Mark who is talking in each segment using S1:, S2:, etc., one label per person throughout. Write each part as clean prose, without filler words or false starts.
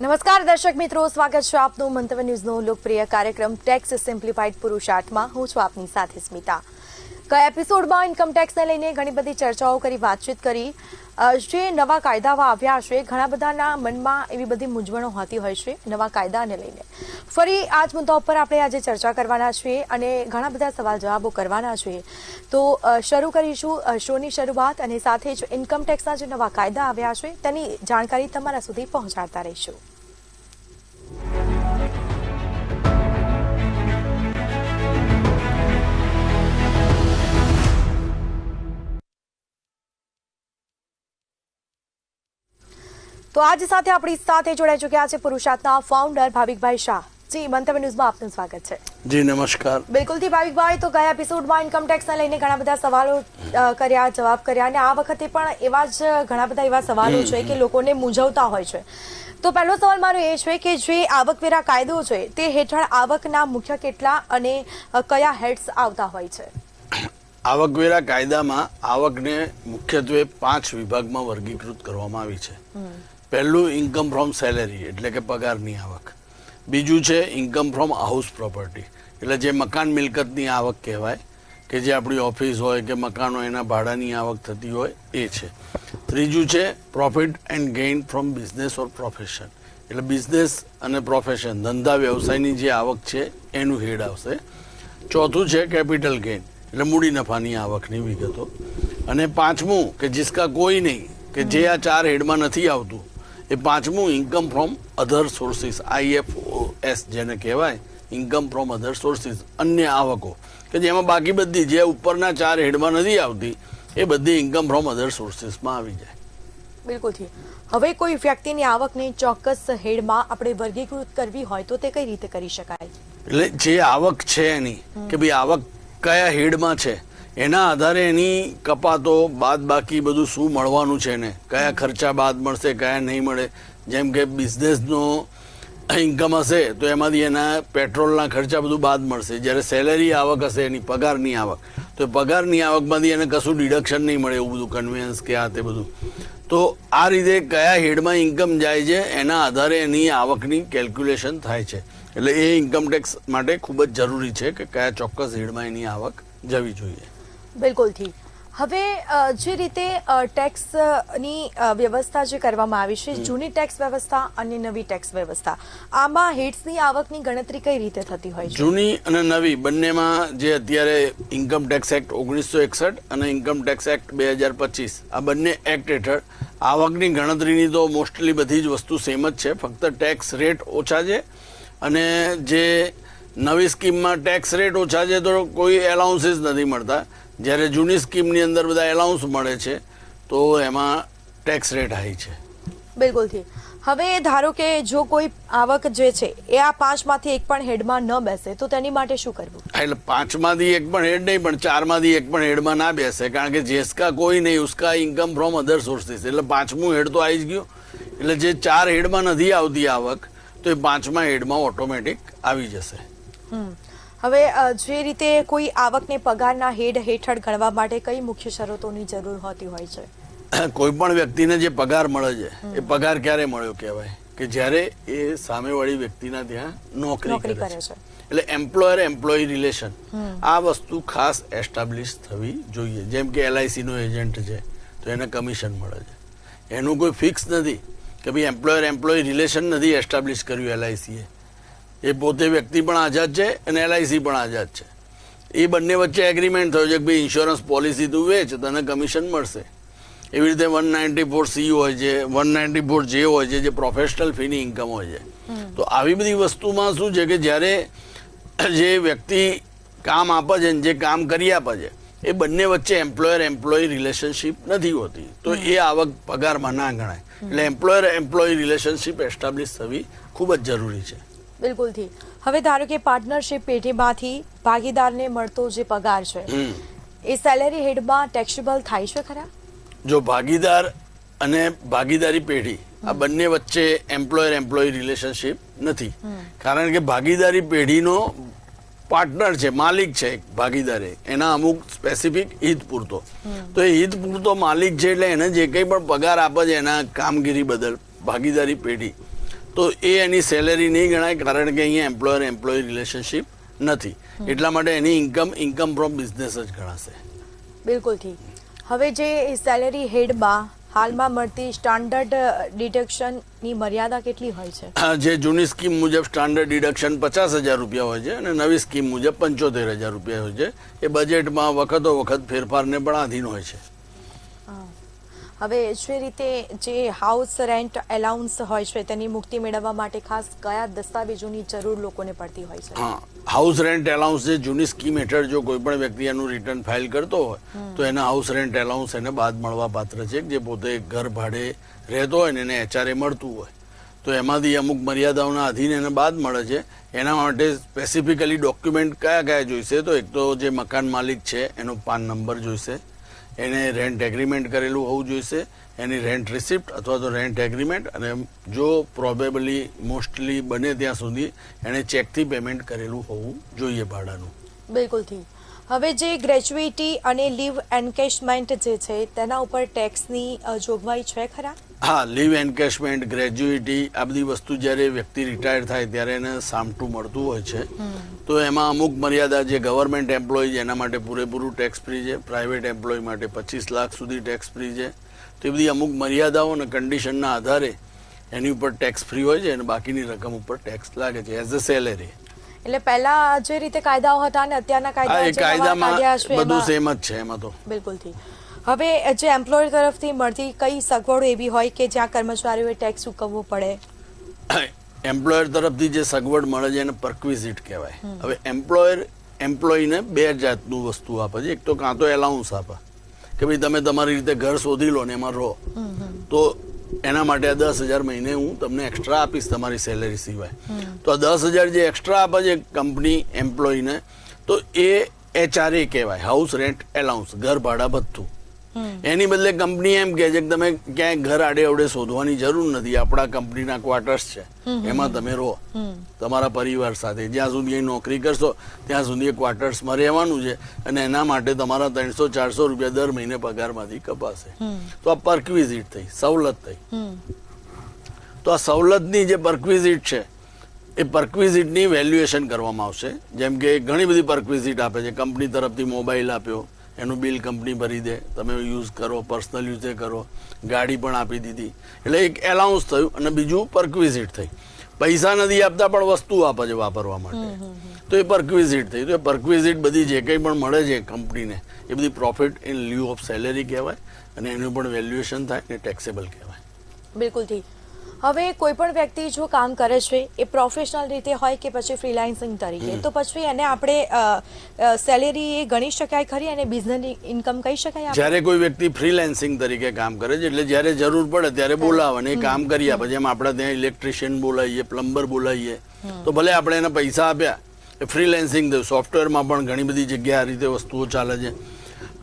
S1: નમસ્કાર દર્શક મિત્રો, સ્વાગત છે આપનું મંતવ્ય ન્યૂઝનો લોકપ્રિય કાર્યક્રમ ટેક્સ સિમ્પ્લિફાઈડ પુરુષાર્થમાં. હું છું આપની સાથે સ્મિતા. ગયા એપિસોડમાં ઇન્કમ ટેક્સને લઈને ઘણી બધી ચર્ચાઓ કરી, વાતચીત કરી. જે નવા કાયદાઓ આવ્યા છે, ઘણા બધાના મનમાં એવી બધી મૂંઝવણો હોતી હોય છે નવા કાયદાને લઈને. ફરી આ જ મુદ્દા ઉપર આપણે આજે ચર્ચા કરવાના છીએ અને ઘણા બધા સવાલ જવાબો કરવાના છીએ. તો શરૂ કરીશું શોની શરૂઆત અને સાથે જ ઇન્કમ ટેક્સના જે નવા કાયદા આવ્યા છે તેની જાણકારી તમારા સુધી પહોંચાડતા રહીશું. તો આજ સાથે આપણી સાથે જોડાઈ ચૂક્યા છે પુરુષાર્થના ફાઉન્ડર ભાવિકભાઈ શાહ. જી, મંતવ્ય ન્યૂઝમાં આપનું સ્વાગત છે.
S2: જી નમસ્કાર.
S1: બિલકુલથી ભાવિકભાઈ, તો ગયા એપિસોડમાં ઇન્કમ ટેક્સને લઈને ઘણા બધા સવાલો કર્યા, જવાબ કર્યા અને આ વખતે પણ એવા જ ઘણા બધા એવા સવાલો છે કે લોકોને મૂંઝવતા હોય છે. તો પહેલો સવાલ મારો એ છે કે જે આવકવેરા કાયદો છે તે હેઠળ આવકના મુખ્ય કેટલા અને કયા હેડ્સ આવતા હોય છે?
S2: આવકવેરા કાયદામાં આવકને મુખ્યત્વે 5 વિભાગમાં વર્ગીકૃત કરવામાં આવી છે. પહેલું ઇન્કમ ફ્રોમ સેલેરી એટલે કે પગારની આવક. બીજું છે ઇન્કમ ફ્રોમ હાઉસ પ્રોપર્ટી એટલે જે મકાન મિલકતની આવક કહેવાય, કે જે આપણી ઓફિસ હોય કે મકાન હોય એના ભાડાની આવક થતી હોય એ છે. ત્રીજું છે profit and gain from business or profession એટલે બિઝનેસ અને પ્રોફેશન ધંધા વ્યવસાયની જે આવક છે એનું હેડ આવશે. ચોથું છે કેપિટલ ગેઇન એટલે મૂડી નફાની આવકની વિગતો. અને પાંચમું કે જિસકા કોઈ નહીં કે જે આ 4 હેડમાં નથી આવતું એ પાંચમું income from other sources IFOS જેને કહેવાય, ઇન્કમ ફ્રોમ અધર સોર્સિસ અન્ય આવકો, કે જેમાં બાકી બધી જે ઉપરના 4 હેડમાં નથી આવતી એ બધી ઇન્કમ ફ્રોમ અધર સોર્સિસમાં આવી જાય.
S1: બિલકુલથી. હવે કોઈ વ્યક્તિની આવકને ચોક્કસ હેડમાં આપણે વર્ગીકૃત કરવી હોય તો તે કઈ રીતે કરી શકાય?
S2: એટલે જે આવક છે એની કે ભાઈ આવક કયા હેડમાં છે એના આધારે એની કપાતો બાદ બાકી બધું શું મળવાનું છે એને, કયા ખર્ચા બાદ મળશે, કયા નહીં મળે. જેમ કે બિઝનેસનો ઇન્કમ હશે તો એમાંથી એના પેટ્રોલના ખર્ચા બધું બાદ મળશે. જ્યારે સેલેરી આવક હશે એની પગારની આવક, તો પગારની આવકમાંથી એને કશું ડિડક્શન નહીં મળે, એવું બધું કન્વેન્સ કે આ તે બધું. તો આ રીતે કયા હેડમાં ઇન્કમ જાય છે એના આધારે એની આવકની કેલ્ક્યુલેશન થાય છે. એટલે એ ઇન્કમ ટેક્સ માટે ખૂબ જ જરૂરી છે કે કયા ચોક્કસ હેડમાં એની આવક જવી જોઈએ.
S1: બિલકુલથી. હવે જે રીતે ટેક્સની વ્યવસ્થા જે કરવામાં આવી છે, જૂની ટેક્સ વ્યવસ્થા અને નવી ટેક્સ વ્યવસ્થા, આમાં હેડ્સની આવકની ગણતરી કઈ રીતે થતી હોય છે?
S2: જૂની અને નવી બંનેમાં જે અત્યારે ઇન્કમ ટેક્સ એક્ટ 1961 અને ઇન્કમ ટેક્સ એક્ટ 2025 આ બંને એક્ટ હેઠળ આવકની ગણતરીની તો મોસ્ટલી બધી જ વસ્તુ સેમ જ છે, ફક્ત ટેક્સ રેટ ઓછા છે. અને જે નવી સ્કીમમાં ટેક્સ રેટ ઓછા છે તો કોઈ એલાઉન્સીસ નથી મળતા, જ્યારે જૂની સ્કીમની અંદર બધા એલાઉન્સ મળે છે તો એમાં ટેક્સ રેટ હાઈ છે.
S1: બિલકુલથી. હવે ધારો કે જો કોઈ આવક જે છે એ આ 5માંથી એક પણ હેડમાં ન બેસે તો તેની માટે શું કરવું?
S2: એટલે 5માંથી એક પણ હેડ નહીં, પણ 4માંથી એક પણ હેડમાં ના બેસે, કારણ કે જેસકા કોઈ નહીં ઉસકા ઇન્કમ ફ્રોમ અધર સોર્સિસ એટલે 5મું હેડ તો આવી જ ગયું. એટલે જે 4 હેડમાં નથી આવતી આવક તો એ 5મા હેડમાં ઓટોમેટિક આવી જશે.
S1: હવે જે રીતે કોઈ આવકને પગારના હેડ હેઠળ ગણવા માટે કઈ મુખ્ય શરતોની જરૂર હોતી હોય છે?
S2: કોઈ પણ વ્યક્તિને જે પગાર મળે છે એ પગાર ક્યારે મળ્યો કહેવાય કે જ્યારે એ સામેવાળી વ્યક્તિના ત્યાં નોકરી કરે છે. એટલે એમ્પ્લોયર એમ્પ્લોયી રિલેશન આ વસ્તુ ખાસ એસ્ટાબ્લિશ થવી જોઈએ. જેમ કે LIC નો એજન્ટ છે તો એને કમિશન મળે છે, એનું કોઈ ફિક્સ નથી કે ભાઈ એમ્પ્લોયર એમ્પ્લોયી રિલેશન નથી એસ્ટાબ્લિશ કર્યું LIC એ પોતે વ્યક્તિ પણ આઝાદ છે અને LIC પણ આઝાદ છે. એ બંને વચ્ચે એગ્રીમેન્ટ થયો છે કે ભાઈ ઇન્સ્યોરન્સ પોલિસી તું વેચ તને કમિશન મળશે. એવી રીતે 194C હોય છે, 194J હોય છે જે પ્રોફેશનલ ફીની ઇન્કમ હોય છે. તો આવી બધી વસ્તુમાં શું છે કે જ્યારે જે વ્યક્તિ કામ આપે છે જે કામ કરી આપે છે એ બંને વચ્ચે એમ્પ્લોયર એમ્પ્લોયી રિલેશનશીપ નથી હોતી તો એ આવક પગારમાં ના ગણાય. એટલે એમ્પ્લોયર એમ્પ્લોયી રિલેશનશીપ એસ્ટાબ્લિશ થવી ખૂબ જ જરૂરી છે.
S1: બિલકુલથી. હવે ધારો કે પાર્ટનરશિપ પેઢીમાંથી ભાગીદારને મળતો જે પગાર છે એ સેલેરી હેડમાં ટેક્સેબલ થાય છે ખરા?
S2: જો ભાગીદાર અને ભાગીદારી પેઢી આ બંને વચ્ચે એમ્પ્લોયર એમ્પ્લોયી રિલેશનશીપ નથી, કારણ કે ભાગીદારી પેઢીનો પાર્ટનર છે, માલિક છે ભાગીદારે, એના અમુક સ્પેસિફિક હિત પૂરતો. તો એ હિત પૂરતો માલિક છે એટલે એને જે કંઈ પણ પગાર આપે છે એના કામગીરી બદલ ભાગીદારી પેઢી, તો એ એની સેલેરી નહીં ગણાય, કારણ કે અહીંયા એમ્પ્લોયર એમ્પ્લોયી રિલેશનશિપ નથી. એટલા માટે એની ઇન્કમ ફ્રોમ બિઝનેસ જ ગણાશે.
S1: બિલકુલ ઠીક. હવે જે સેલેરી હેડમાં હાલમાં મળતી સ્ટાન્ડર્ડ ડિડક્શનની મર્યાદા કેટલી હોય છે?
S2: જે જૂની સ્કીમ મુજબ સ્ટાન્ડર્ડ ડિડક્શન 50,000 રૂપિયા હોય છે અને નવી સ્કીમ મુજબ 75,000 રૂપિયા હોય છે. એ બજેટમાં વખતો વખત ફેરફારને પણ આધીન હોય છે.
S1: હવે જે રીતે જે હાઉસ રેન્ટ એલાઉન્સ હોય છે તેની મુક્તિ મેળવવા માટે ખાસ કયા દસ્તાવેજોની જરૂર લોકોને પડતી હોય છે?
S2: હા, હાઉસ રેન્ટ એલાઉન્સ જે જૂની સ્કીમ હેઠળ જો કોઈ પણ વ્યક્તિ એનું રિટર્ન ફાઇલ કરતો હોય તો એના હાઉસ રેન્ટ એલાઉન્સ એને બાદ મળવા પાત્ર છે. જે પોતે ઘર ભાડે રહેતો હોય ને એને HRA મળતું હોય તો એમાંથી અમુક મર્યાદાઓના આધીન એને બાદ મળે છે. એના માટે સ્પેસિફિકલી ડોક્યુમેન્ટ કયા જોઈશે? તો એક તો જે મકાન માલિક છે એનો પાન નંબર જોઈશે, એને રેન્ટ એગ્રીમેન્ટ કરેલું હોવું જોઈશે, એની રેન્ટ રિસિપ્ટ અથવા તો રેન્ટ એગ્રીમેન્ટ, અને જો પ્રોબેબલી મોસ્ટલી બને ત્યાં સુધી એણે ચેકથી પેમેન્ટ કરેલું હોવું જોઈએ ભાડાનું.
S1: બિલકુલથી. હવે જે ગ્રેજ્યુઇટી અને લીવ એન્કેશમેન્ટ જે છે તેના ઉપર ટેક્સની જોગવાઈ છે ખરા?
S2: હા, લીવ એન્કેશમેન્ટ, ગ્રેજ્યુઇટી, આ બધી વસ્તુ જ્યારે વ્યક્તિ રિટાયર થાય ત્યારે એને સામટું મળતું હોય છે. તો એમાં અમુક મર્યાદા, જે ગવર્મેન્ટ એમ્પ્લોય એના માટે પૂરેપૂરું ટેક્સ ફ્રી છે, પ્રાઇવેટ એમ્પ્લોય માટે 25 લાખ સુધી ટેક્સ ફ્રી છે. તો એ બધી અમુક મર્યાદાઓ અને કન્ડિશનના આધારે એની ઉપર ટેક્સ ફ્રી હોય છે અને બાકીની રકમ ઉપર ટેક્સ લાગે છે એઝ અ સેલેરી.
S1: એટલે પહેલા જે રીતે કાયદાઓ હતા અને અત્યારના
S2: કાયદામાં બધું સેમ જ છે એમાં તો.
S1: બિલકુલથી. હવે જે એમ્પ્લોયર તરફથી મળતી કઈ સગવડો એવી હોય કે જ્યાં કર્મચારીઓએ ટેક્સ ચૂકવવો પડે?
S2: એમ્પ્લોયર તરફથી જે સગવડ મળે છે એને પરક્વિઝિટ કહેવાય. હવે એમ્પ્લોયર એમ્પ્લોયીને બે જાતનું વસ્તુ આપે છે. એક તો કાં તો એલાઉન્સ આપે કે ભાઈ તમે તમારી રીતે ઘર શોધી લો ને એમાં રહો, તો એના માટે આ 10,000 મહિને હું તમને એક્સ્ટ્રા આપીશ તમારી સેલેરી સિવાય. તો આ 10,000 જે એક્સ્ટ્રા આપે છે કંપની એમ્પ્લોયીને, તો એ HRA કહેવાય, હાઉસ રેન્ટ એલાઉન્સ, ઘર ભાડા ભથ્થું. એની બદલે કંપની એમ કહે છે કે તમે ક્યાંય ઘર આડે અવડે શોધવાની જરૂર નથી, આપણા કંપનીના ક્વાર્ટર્સ છે એમાં તમે રહો તમારા પરિવાર સાથે. જ્યાં સુધી એ નોકરી કરશો ત્યાં સુધી એ ક્વાર્ટર્સમાં રહેવાનું છે અને એના માટે તમારા 300-400 રૂપિયા દર મહિને પગારમાંથી કપાશે. તો આ પરક્વિઝિટ થઈ, સવલત થઈ. તો આ સવલતની જે પરક્વિઝિટ છે એ પરક્વિઝિટની વેલ્યુએશન કરવામાં આવશે. જેમ કે ઘણી બધી પરક્વિઝિટ આપે છે. કંપની તરફથી મોબાઈલ આપ્યો, એનું બિલ કંપની ભરી દે, તમે યુઝ કરો, પર્સનલ યુઝે કરો, ગાડી પણ આપી દીધી. એટલે એક એલાઉન્સ થયું અને બીજું પરક્વિઝિટ થઈ. પૈસા નથી આપતા પણ વસ્તુ આપે છે વાપરવા માટે, તો એ પરક્વિઝિટ થઈ. તો એ પરક્વિઝિટ બધી જે કંઈ પણ મળે છે કંપનીને એ બધી પ્રોફિટ ઇન લ્યુ ઓફ સેલેરી કહેવાય અને એનું પણ વેલ્યુએશન થાય ને ટેક્સેબલ કહેવાય.
S1: બિલકુલ ઠીક. હવે કોઈ પણ વ્યક્તિ જો કામ કરે છે એ પ્રોફેશનલ રીતે હોય કે પછી ફ્રીલાન્સિંગ તરીકે, તો પછી એને આપણે સેલેરી એ ગણી શકાય ખરી અને બિઝનેસ ઇન્કમ કહી શકાય?
S2: જ્યારે કોઈ વ્યક્તિ ફ્રીલાન્સિંગ તરીકે કામ કરે છે એટલે જ્યારે જરૂર પડે ત્યારે બોલાવે અને એ કામ કરી આપે. જેમ આપણે ત્યાં ઇલેક્ટ્રિશિયન બોલાવીએ, પ્લમ્બર બોલાવીએ, તો ભલે આપણે એને પૈસા આપ્યા, એ ફ્રીલાન્સિંગ થયું. સોફ્ટવેરમાં પણ ઘણી બધી જગ્યાએ આ રીતે વસ્તુઓ ચાલે છે.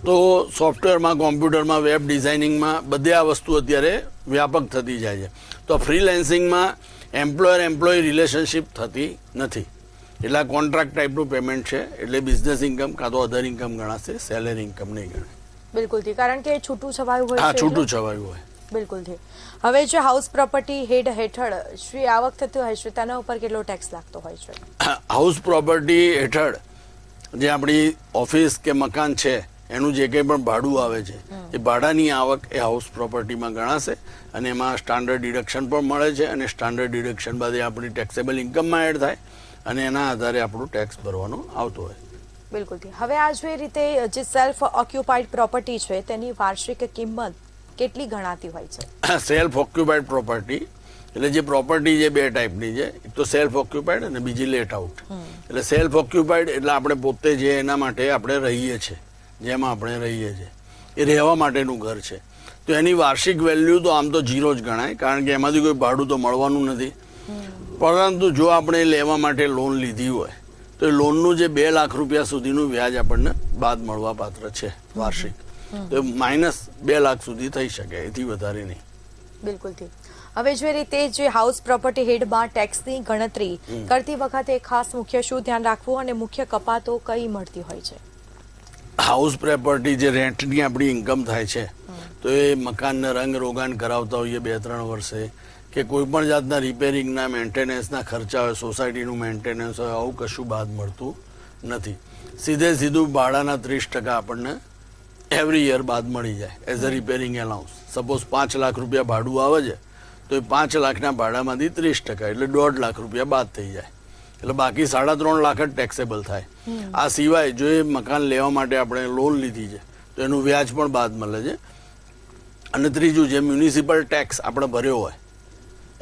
S2: તો સોફ્ટવેરમાં, કોમ્પ્યુટરમાં, વેબ ડિઝાઇનિંગમાં બધે આ વસ્તુ અત્યારે વ્યાપક થતી જાય છે. તો ફ્રીલેન્સિંગમાં એમ્પ્લોયર એમ્પ્લોયી રિલેશનશિપ થતી નથી. એટલે કોન્ટ્રાક્ટ ટાઈપનું પેમેન્ટ છે. એટલે બિઝનેસ ઇન્કમ કાં તો અધર ઇન્કમ ગણાશે, સેલેરી ઇન્કમ નહીં ગણાય.
S1: બિલકુલથી. કારણ કે છૂટું છવાયું હોય.
S2: હા, છૂટું છવાયું હોય.
S1: બિલકુલથી. હવે જે હાઉસ પ્રોપર્ટી હેડ હેઠળ શ્રી આવક થતી હોય છે તેના ઉપર કેટલો ટેક્સ લાગતો હોય છે?
S2: હાઉસ પ્રોપર્ટી હેઠળ જે આપણી ઓફિસ કે મકાન છે એનું જે કંઈ પણ ભાડું આવે છે એ ભાડાની આવક એ હાઉસ પ્રોપર્ટીમાં ગણાશે અને એમાં સ્ટાન્ડર્ડ ડિડક્શન પણ મળે છે અને સ્ટાન્ડર્ડ ડિડક્શન બાદ એ આપણી ટેક્સેબલ ઇન્કમમાં એડ થાય અને એના આધારે આપણું ટેક્સ ભરવાનો આવતો હોય.
S1: બિલકુલ. હવે આ જે રીતે જે સેલ્ફ ઓક્યુપાઈડ પ્રોપર્ટી છે તેની વાર્ષિક કિંમત કેટલી ગણાતી હોય છે?
S2: સેલ્ફ ઓક્યુપાઈડ પ્રોપર્ટી એટલે જે પ્રોપર્ટી છે બે ટાઈપની છે. એક તો સેલ્ફ ઓક્યુપાઈડ અને બીજી લેટ આઉટ. એટલે સેલ્ફ ઓક્યુપાઈડ એટલે આપણે પોતે જે એના માટે આપણે રહીએ છીએ, જેમાં આપણે રહીએ છીએ એ રહેવા માટેનું ઘર છે. તો એની વાર્ષિક વેલ્યુ તો આમ તો 0 જ ગણાય, કારણ કે એમાંથી કોઈ ભાડું તો મળવાનું નથી. પરંતુ જો આપણે લેવા માટે લોન લીધી હોય તો એ લોનનું જે 2 લાખ રૂપિયા સુધીનું વ્યાજ આપણને બાદ મળવા પાત્ર છે વાર્ષિક. તો -2 લાખ સુધી થઈ શકે, એથી વધારે નહીં.
S1: બિલકુલ ઠીક. હવે જે રીતે જે હાઉસ પ્રોપર્ટી હેડમાં ટેક્સની ગણતરી કરતી વખતે ખાસ મુખ્ય શું ધ્યાન રાખવું અને મુખ્ય કપાતો કઈ મળતી હોય છે?
S2: હાઉસ પ્રોપર્ટી જે રેન્ટની આપણી ઇન્કમ થાય છે તો એ મકાનને રંગ રોગાન કરાવતા હોઈએ 2-3 વર્ષે, કે કોઈ પણ જાતના રિપેરિંગના મેન્ટેનન્સના ખર્ચા હોય, સોસાયટીનું મેન્ટેનન્સ હોય, આવું કશું બાદ મળતું નથી. સીધું ભાડાના 30% આપણને એવરી યર બાદ મળી જાય as a repairing allowance. Suppose 5 lakh રૂપિયા ભાડું આવે છે તો એ 5 લાખના ભાડામાંથી 30% એટલે 1.5 લાખ રૂપિયા બાદ થઈ જાય. એટલે બાકી 3.5 લાખ જ ટેક્સેબલ થાય. આ સિવાય જો એ મકાન લેવા માટે આપણે લોન લીધી છે તો એનું વ્યાજ પણ બાદ મળે છે. અને ત્રીજું, જે મ્યુનિસિપલ ટેક્સ આપણે ભર્યો હોય,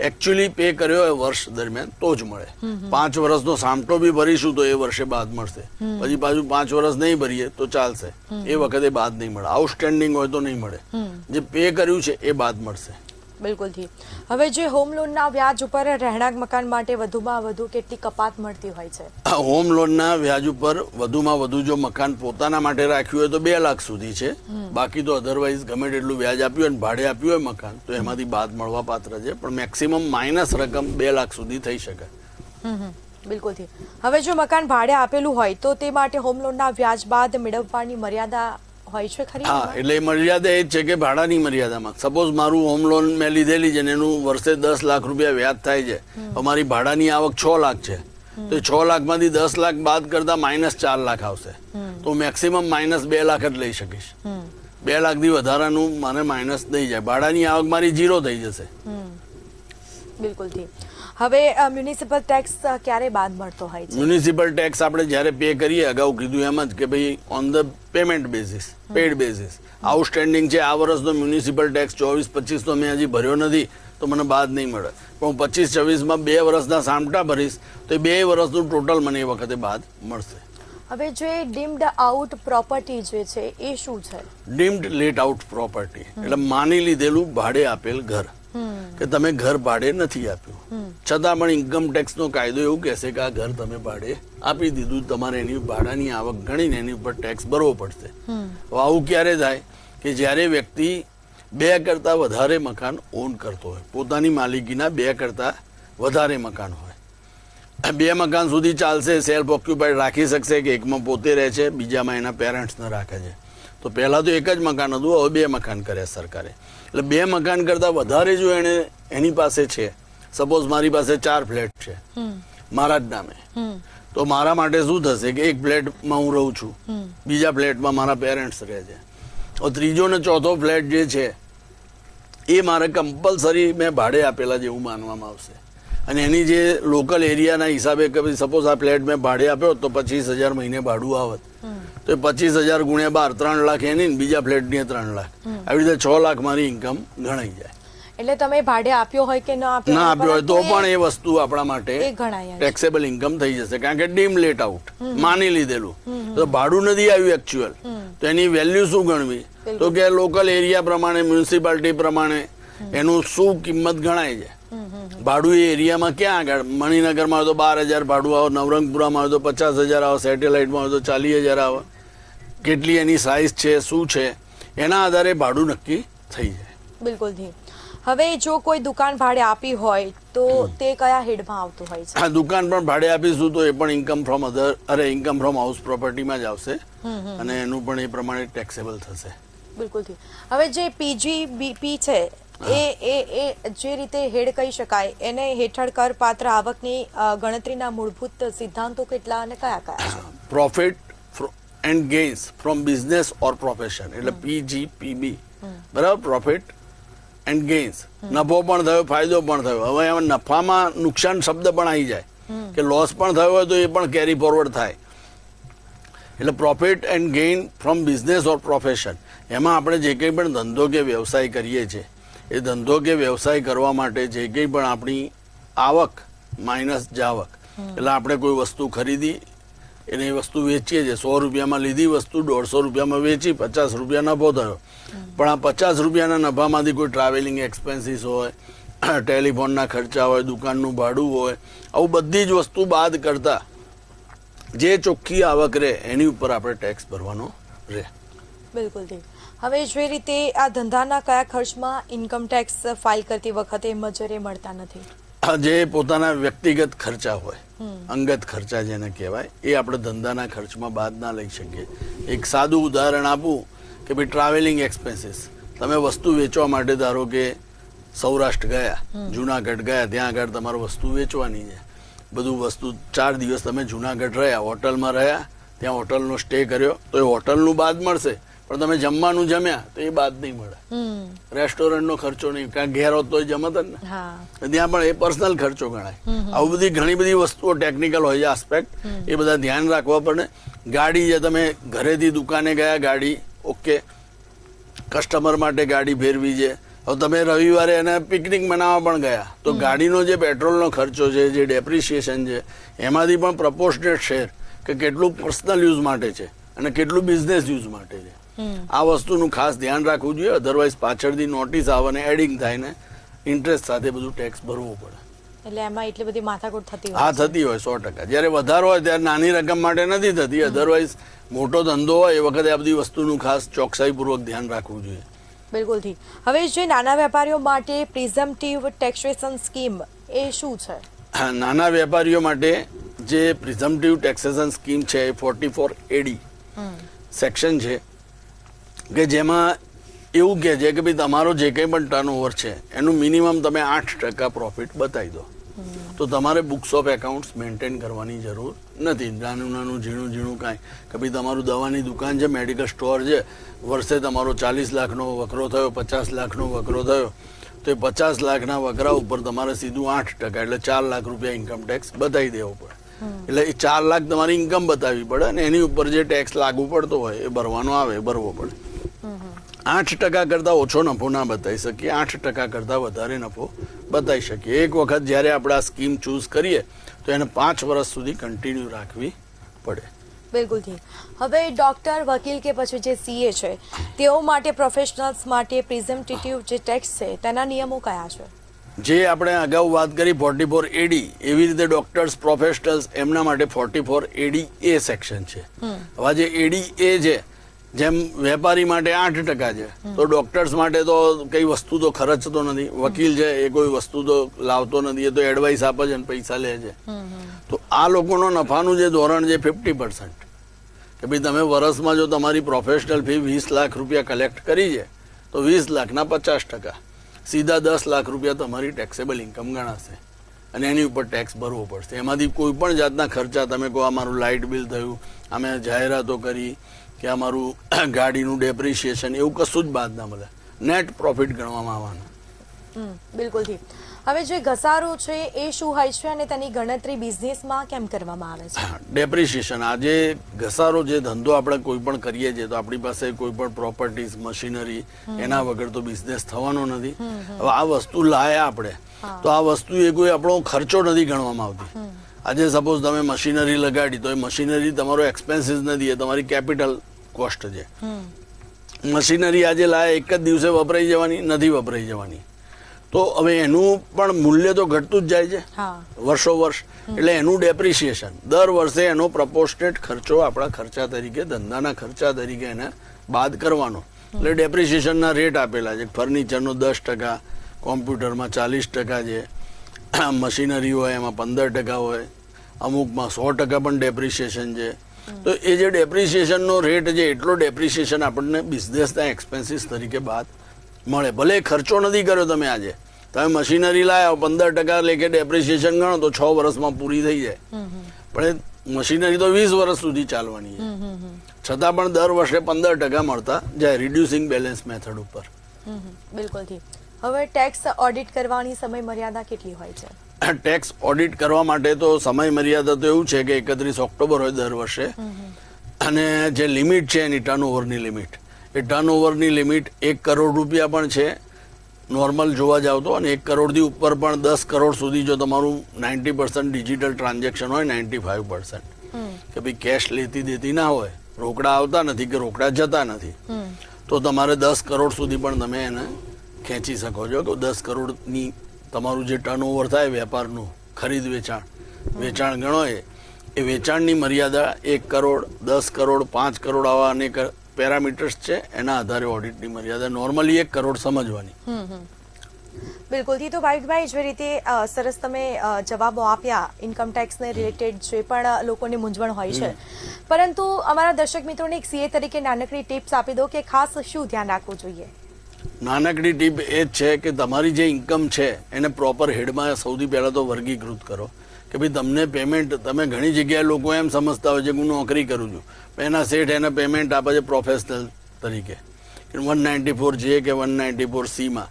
S2: એકચ્યુઅલી પે કર્યો હોય વર્ષ દરમિયાન તો જ મળે. 5 વર્ષનો સામટો બી ભરીશું તો એ વર્ષે બાદ મળશે. પછી પાછું 5 વર્ષ નહીં ભરીએ તો ચાલશે, એ વખતે બાદ નહીં મળે. આઉટસ્ટેન્ડિંગ હોય તો નહીં મળે, જે પે કર્યું છે એ બાદ મળશે.
S1: બિલકુલથી. હવે જે હોમ લોનના વ્યાજ ઉપર રહેણાંક મકાન માટે વધુમાં વધુ કેટલી કપાત મળતી હોય છે?
S2: હોમ લોનના વ્યાજ ઉપર વધુમાં વધુ જો મકાન પોતાના માટે રાખ્યું હોય તો 2 લાખ સુધી છે. બાકી તો અધરવાઇઝ ગમે તેટલું વ્યાજ આપ્યું હોય, ભાડે આપ્યું હોય મકાન, તો એમાંથી બાદ મળવા પાત્ર છે. પણ મેક્સિમમ માઇનસ રકમ 2 લાખ સુધી થઈ શકે.
S1: બિલકુલથી. હવે જો મકાન ભાડે આપેલું હોય તો તે માટે હોમ લોનના વ્યાજ બાદ મેળવવાની મર્યાદા હોય છે ખરી?
S2: હા, એટલે મર્યાદા એ જ છે કે ભાડાની મર્યાદામાં. સપોઝ મારું હોમ લોન મેં લીધેલી છે ને એનું વર્ષે 10 લાખ રૂપિયા વ્યાજ થાય છે, અમારી ભાડાની આવક 6 લાખ છે, તો 6 લાખમાંથી 10 લાખ બાદ કરતા -4 લાખ આવશે. તો મેક્સિમમ -2 લાખ જ લઈ શકીશ. 2 લાખથી વધારાનું મને માઇનસ નહીં જાય. ભાડાની આવક મારી 0 થઈ જશે.
S1: બિલકુલથી. હવે મ્યુનિસિપલ ટેક્સ ક્યારે બાદ મળતો હોય છે?
S2: મ્યુનિસિપલ ટેક્સ આપણે જ્યારે પે કરીએ, અગાઉ કીધું એમ જ કે ભાઈ on the payment basis, paid basis. Outstanding છે આ વર્ષનો મ્યુનિસિપલ ટેક્સ 24-25 તો મેં હજી ભર્યો નથી તો મને બાદ નહીં મળે. પણ હું 25-26માં 2 વર્ષના સામટા ભરીશ તો એ 2 વર્ષનું ટોટલ મને એ વખતે બાદ મળશે.
S1: હવે જે ડીમ્ડ આઉટ પ્રોપર્ટી જે છે એ શું છે?
S2: ડીમ્ડ લેટ આઉટ પ્રોપર્ટી એટલે માની લીધેલું ભાડે આપેલ ઘર, કે તમે ઘર ભાડે નથી આપ્યું છતાં પણ ઇન્કમ ટેક્સ નો કાયદો એવું કહેશે કે આ ઘર તમે ભાડે આપી દીધું, તમારે એની ભાડાની આવક ગણીને એની ઉપર ટેક્સ ભરવો પડશે. આવું ક્યારે થાય કે જ્યારે વ્યક્તિ 2 કરતા વધારે મકાન ઓન કરતો હોય, પોતાની માલિકીના 2 કરતા વધારે મકાન હોય. 2 મકાન સુધી ચાલશે, સેલ્ફ ઓક્યુપાઈડ રાખી શકશે કે એકમાં પોતે રહે છે, બીજામાં એના પેરેન્ટ્સને રાખે છે. તો પહેલા તો એક જ મકાન હતું, હવે 2 મકાન કર્યા સરકારે. એટલે 2 મકાન કરતા વધારે જો એની પાસે છે, સપોઝ મારી પાસે 4 ફ્લેટ છે મારા જ નામે, તો મારા માટે શું થશે કે એક ફ્લેટમાં હું રહું છું, બીજા ફ્લેટમાં મારા પેરેન્ટ્સ રહે છે, તો ત્રીજો ને ચોથો ફ્લેટ જે છે એ મારે કમ્પલસરી મેં ભાડે આપેલા જેવું માનવામાં આવશે. અને એની જે લોકલ એરિયાના હિસાબે કે સપોઝ આ ફ્લેટ મેં ભાડે આપ્યો તો 25,000 મહિને ભાડું આવત, તો એ 25,000 ગુણ્યા 12, 3 લાખ એની, બીજા ફ્લેટની 3 લાખ, આવી રીતે 6 લાખ મારી ઇન્કમ ગણાઈ જાય.
S1: એટલે તમે ભાડે આપ્યો હોય કે ના
S2: આપ્યો હોય તો પણ એ વસ્તુ આપણા માટે ટેક્સેબલ ઇન્કમ થઈ જશે, કારણ કે ડીમ લેટ આઉટ માની લીધેલું. તો ભાડું નથી આવ્યું એકચ્યુઅલ, તો એની વેલ્યુ શું ગણવી? તો કે લોકલ એરિયા પ્રમાણે, મ્યુનિસિપાલિટી પ્રમાણે એનું શું કિંમત ગણાય છે. ભાડું એ એરિયામાં ક્યાં આગળ, મણિનગરમાં હોય તો 12,000 ભાડું આવે, નવરંગપુરામાં હોય તો 50,000 આવે, સેટેલાઇટમાં હોય તો 40,000 આવે. કેટલી એની સાઇઝ છે, શું છે, એના આધારે ભાડું નક્કી થઈ જાય.
S1: બિલકુલ. હવે જો કોઈ દુકાન ભાડે આપી હોય તો તે કયા હેડમાં આવતું હોય છે?
S2: હા, દુકાન પણ ભાડે આપીશું તો એ પણ ઇન્કમ ફ્રોમ હાઉસ પ્રોપર્ટીમાં જ આવશે અને એનું પણ એ પ્રમાણે ટેક્સેબલ થશે.
S1: બિલકુલ. હવે જે પીજીબીપી છે એ જે રીતે હેડ કહી શકાય, એને હેઠળ કરપાત્ર આવકની ગણતરીના મૂળભૂત સિદ્ધાંતો કેટલા અને કયા કયા છે?
S2: Profit and gains from business or profession એટલે પીજીપીબી, બરાબર. પ્રોફિટ એન્ડ ગેઇન્સ, નફો પણ થયો, ફાયદો પણ થયો. હવે એમાં નફામાં નુકસાન શબ્દ પણ આવી જાય કે લોસ પણ થયો હોય તો એ પણ કેરી ફોરવર્ડ થાય. એટલે profit and gain from business or profession, એમાં આપણે જે કંઈ પણ ધંધો કે વ્યવસાય કરીએ છીએ, એ ધંધો કે વ્યવસાય કરવા માટે જે કંઈ પણ આપણી આવક માઇનસ જાવક, એટલે આપણે કોઈ વસ્તુ ખરીદી એને એ વસ્તુ વેચીએ છીએ, 100 રૂપિયામાં લીધી વસ્તુ 150 રૂપિયામાં વેચી, 50 રૂપિયા નફો થયો. પણ આ 50 રૂપિયાના નફામાંથી કોઈ ટ્રાવેલિંગ એક્સપેન્સીસ હોય, ટેલિફોનના ખર્ચા હોય, દુકાનનું ભાડું હોય, આવું બધી જ વસ્તુ બાદ કરતા જે ચોખ્ખી આવક રહે એની ઉપર આપણે ટેક્સ ભરવાનો રહે.
S1: બિલકુલ. હવે જે રીતે આ ધંધાના કયા ખર્ચમાં ઇન્કમ ટેક્સ ફાઇલ કરતી વખતે મજૂરી મળતા નથી?
S2: જે પોતાના વ્યક્તિગત ખર્ચા હોય, અંગત ખર્ચા જેને કહેવાય, એ આપણે ધંધાના ખર્ચમાં બાદ ના લઈ શકીએ. એક સાદું ઉદાહરણ આપું કે ભાઈ ટ્રાવેલિંગ એક્સપેન્સીસ, તમે વસ્તુ વેચવા માટે ધારો કે સૌરાષ્ટ્ર ગયા, જુનાગઢ ગયા, ત્યાં આગળ તમારે વસ્તુ વેચવાની છે. બધું વસ્તુ 4 દિવસ તમે જુનાગઢ રહ્યા, હોટલમાં રહ્યા, ત્યાં હોટલનો સ્ટે કર્યો તો એ હોટલનું બાદ મળશે, પણ તમે જમવાનું જમ્યા તો એ બાદ નહીં મળે. રેસ્ટોરન્ટનો ખર્ચો નહીં, કારણ ઘેર હોત તો જમત જ ને, ત્યાં પણ એ પર્સનલ ખર્ચો ગણાય. આવું બધી ઘણી બધી વસ્તુઓ ટેકનિકલ હોય છે આસ્પેક્ટ, એ બધા ધ્યાન રાખવા પડે. ગાડી જે તમે ઘરેથી દુકાને ગયા, ગાડી ઓકે, કસ્ટમર માટે ગાડી ફેરવી છે. હવે તમે રવિવારે એને પિકનિક મનાવવા પણ ગયા તો ગાડીનો જે પેટ્રોલનો ખર્ચો છે, જે ડેપ્રિસિએશન છે, એમાંથી પણ પ્રપોર્શનેટ શેર કે કેટલું પર્સનલ યુઝ માટે છે અને કેટલું બિઝનેસ યુઝ માટે છે. આ વસ્તુનું ખાસ ધ્યાન રાખવું જોઈએ. અધરવાઇઝ પાછળથી નોટિસ આવે ને એડિંગ થાય ને ઇન્ટરેસ્ટ સાથે બધું ટેક્સ ભરવું પડે.
S1: એટલે એમાં એટલી બધી માથાકૂટ થતી હોય.
S2: હા, થતી હોય 100%. જ્યારે વધારો હોય ત્યારે નાની રકમ માટે નથી થતી. અધરવાઇઝ મોટો ધંધો હોય એ વખતે આ બધી વસ્તુનું ખાસ ચોકસાઈપૂર્વક ધ્યાન રાખવું જોઈએ.
S1: બિલકુલથી. હવે જે નાના વેપારીઓ માટે પ્રિઝમ્પટિવ ટેક્સેશન સ્કીમ એ શું છે?
S2: નાના વેપારીઓ માટે જે પ્રિઝમ્પટિવ ટેક્સેશન સ્કીમ છે એ 44AD સેક્શન છે કે જેમાં એવું કહે છે કે ભાઈ તમારો જે કંઈ પણ ટર્નઓવર છે એનું મિનિમમ તમે 8% પ્રોફિટ બતાવી દો તો તમારે બુક્સ ઓફ એકાઉન્ટ્સ મેન્ટેન કરવાની જરૂર નથી. નાનું ઝીણું કાંઈ કે ભાઈ તમારું દવાની દુકાન છે, મેડિકલ સ્ટોર છે, વર્ષે તમારો 40 લાખનો વકરો થયો, 50 લાખનો વકરો થયો તો એ 50 લાખના વકરા ઉપર તમારે સીધું 8% એટલે 4 લાખ રૂપિયા ઇન્કમ ટેક્સ બતાવી દેવો પડે. એટલે એ 4 લાખ તમારી ઇન્કમ બતાવવી પડે અને એની ઉપર જે ટેક્સ લાગુ પડતો હોય એ ભરવાનો આવે, ભરવો પડે. 8% કરતાં ઓછો નફો ના બતાવી શકીએ, 8% કરતાં વધારે નફો બતાવી શકીએ. એક વખત જ્યારે આપણે આ સ્કીમ ચૂઝ કરીએ તો એને 5 વર્ષ સુધી કન્ટિન્યુ રાખવી પડે.
S1: બિલકુલથી. હવે ડોક્ટર, વકીલ કે પછી જે સીએ છે તેઓ માટે, પ્રોફેશનલ્સ માટે પ્રિઝમ્પટિવ જે ટેક્સ છે તેના નિયમો કયા છે?
S2: જે આપણે અગાઉ વાત કરી 44AD, એવી રીતે ડોક્ટર્સ, પ્રોફેશનલ્સ એમના માટે 44ADA સેક્શન છે. હવે જે ADA છે જેમ વેપારી માટે 8% છે તો ડોક્ટર્સ માટે તો કઈ વસ્તુ તો ખર્ચતો નથી, વકીલ છે એ કોઈ વસ્તુ તો લાવતો નથી, એ તો એડવાઇસ આપે છે અને પૈસા લે છે. તો આ લોકોનો નફાનું જે ધોરણ છે 50% કે ભાઈ તમે વર્ષમાં જો તમારી પ્રોફેશનલ ફી 20 લાખ રૂપિયા કલેક્ટ કરી છે તો 20 લાખના 50% સીધા 10 લાખ રૂપિયા તમારી ટેક્સેબલ ઇન્કમ ગણાશે અને એની ઉપર ટેક્સ ભરવો પડશે. એમાંથી કોઈ પણ જાતના ખર્ચા તમે કહો અમારું લાઇટ બિલ થયું, અમે જાહેરાતો કરી કે અમારું ગાડીનું ડેપ્રિસિએશન, એવું કશું જ બાદ ના મળે, નેટ પ્રોફિટ ગણવામાં આવવાનું.
S1: બિલકુલથી. હવે જે ઘસારો છે એ શું હોય છે અને તેની ગણતરી બિઝનેસમાં કેમ કરવામાં આવે છે?
S2: ડેપ્રિસિએશન, આજે ઘસારો જે ધંધો આપણે કોઈ પણ કરીએ છીએ તો આપણી પાસે કોઈ પણ પ્રોપર્ટીઝ, મશીનરી એના વગર તો બિઝનેસ થવાનો નથી. હવે આ વસ્તુ લાયા આપણે તો આ વસ્તુ એ કોઈ આપણો ખર્ચો નથી ગણવામાં આવતી. આજે સપોઝ તમે મશીનરી લગાડી તો એ મશીનરી તમારો એક્સપેન્સીસ નથી, એ તમારી કેપિટલ કોસ્ટ છે. મશીનરી આજે લાયા એક જ દિવસે વપરાઈ જવાની નથી, વપરાઈ જવાની. તો હવે એનું પણ મૂલ્ય તો ઘટતું જ જાય છે વર્ષો વર્ષ. એટલે એનું ડેપ્રિસિએશન દર વર્ષે એનો પ્રપોર્શનેટ ખર્ચો આપણા ખર્ચા તરીકે, ધંધાના ખર્ચા તરીકે એને બાદ કરવાનો. એટલે ડેપ્રિસિએશનના રેટ આપેલા છે. ફર્નિચરનો 10%, કોમ્પ્યુટરમાં 40% છે, મશીનરી હોય એમાં 15% હોય, અમુકમાં 100% પણ ડેપ્રિસિએશન છે. તો એ જે ડેપ્રિસિએશનનો રેટ છે એટલો ડેપ્રિસિએશન આપણને બિઝનેસના એક્સપેન્સીસ તરીકે બાદ મળે. ભલે ખર્ચો નથી કર્યો તમે, આજે તમે મશીનરી લાવ્યા 15% લેખે ડેપ્રિસિએશન ગણો તો 6 વર્ષમાં પૂરી થઈ જાય, પણ એ મશીનરી તો 20 વર્ષ સુધી ચાલવાની છે, છતાં પણ દર વર્ષે 15% મળતા જાય રિડ્યુસિંગ બેલેન્સ મેથડ ઉપર.
S1: બિલકુલથી. હવે ટેક્સ ઓડિટ કરવાની સમય મર્યાદા કેટલી હોય છે?
S2: ટેક્સ ઓડિટ કરવા માટે તો સમય મર્યાદા તો એવું છે કે 31 ઓક્ટોબર હોય દર વર્ષે, અને જે લિમિટ છે એની ટર્નઓવરની લિમિટ, એ ટર્નઓવરની લિમિટ 1 કરોડ રૂપિયા પણ છે નોર્મલ જોવા જાવ તો, અને 1 કરોડથી ઉપર પણ 10 કરોડ સુધી જો તમારું 90% ડિજિટલ ટ્રાન્ઝેક્શન હોય, 95% કે ભાઈ કેશ લેતી દેતી ના હોય, રોકડા આવતા નથી કે રોકડા જતા નથી, તો તમારે 10 કરોડ સુધી પણ તમે એને ખેંચી શકો છો. કે 10 કરોડની તમારું જે ટર્નઓવર થાય વેપારનું, ખરીદ વેચાણ ગણો એ વેચાણની મર્યાદા 1 કરોડ, 10 કરોડ, 5 કરોડ આવા અનેક પેરામીટર્સ છે, એના આધારે ઓડિટની મર્યાદા નોર્મલી 1 કરોડ સમજવાની.
S1: બિલકુલથી. તો ભાવિકભાઈ, જે રીતે સરસ તમે જવાબો આપ્યા ઇન્કમ ટેક્સને રિલેટેડ, જે પણ લોકોને મૂંઝવણ હોય છે, પરંતુ અમારા દર્શક મિત્રોને એક સીએ તરીકે નાનકડી ટિપ્સ આપી દો કે ખાસ શું ધ્યાન રાખવું જોઈએ?
S2: નાનકડી ટીપ એ જ છે કે તમારી જે ઇન્કમ છે એને પ્રોપર હેડમાં સૌથી પહેલાં તો વર્ગીકૃત કરો કે ભાઈ તમને પેમેન્ટ, તમે ઘણી જગ્યાએ લોકો એમ સમજતા હોય છે કે હું નોકરી કરું છું, એના શેઠ એને પેમેન્ટ આપે છે પ્રોફેશનલ તરીકે 194 કે 194 માં,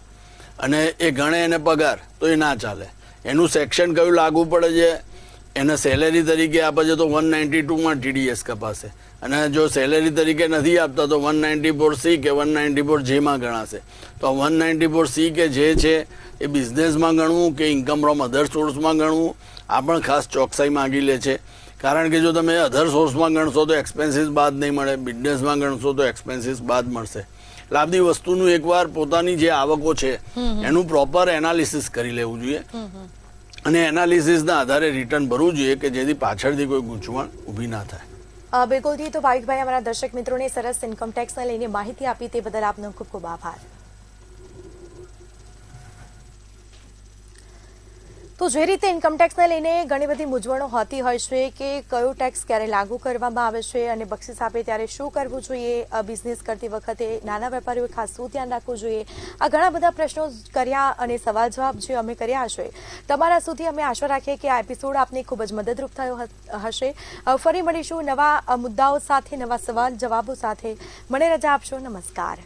S2: અને એ ગણે એને પગાર, તો એ ના ચાલે. એનું સેક્શન કયું લાગુ પડે છે, એને સેલેરી તરીકે આપે છે તો 192 TDS કપાશે, અને જો સેલેરી તરીકે નથી આપતા તો 194C કે 194J ગણાશે. તો 194C કે જે છે એ બિઝનેસમાં ગણવું કે ઇન્કમ ફ્રોમ અધર સોર્સમાં ગણવું, આ પણ ખાસ ચોકસાઈ માગી લે છે. કારણ કે જો તમે અધર સોર્સમાં ગણશો તો એક્સપેન્સીસ બાદ નહીં મળે, બિઝનેસમાં ગણશો તો એક્સપેન્સીસ બાદ મળશે. એટલે આ બધી વસ્તુનું એકવાર પોતાની જે આવકો છે એનું પ્રોપર એનાલિસિસ કરી લેવું જોઈએ, અને એનાલિસિસના આધારે રિટર્ન ભરવું જોઈએ કે જેથી પાછળથી કોઈ ગૂંચવણ ઊભી ના થાય.
S1: બિલકુલથી. તો ભાવિકભાઈ, અમારા દર્શક મિત્રોને સરસ ઇન્કમ ટેક્સને લઈને માહિતી આપી તે બદલ આપનો ખૂબ ખૂબ આભાર. તો જે રીતે ઇન્કમટેક્સને લઈને ઘણી બધી મૂંઝવણો હોતી હોય છે કે કયો ટેક્સ ક્યારે લાગુ કરવામાં આવે છે અને બક્ષિસ આપે ત્યારે શું કરવું જોઈએ, બિઝનેસ કરતી વખતે નાના વેપારીઓએ ખાસ શું ધ્યાન રાખવું જોઈએ, આ ઘણા બધા પ્રશ્નો કર્યા અને સવાલ જવાબ જે અમે કર્યા છે તમારા સુધી. અમે આશા રાખીએ કે આ એપિસોડ આપને ખૂબ જ મદદરૂપ થયો હશે. ફરી મળીશું નવા મુદ્દાઓ સાથે, નવા સવાલ જવાબો સાથે. મને રજા આપશો. નમસ્કાર.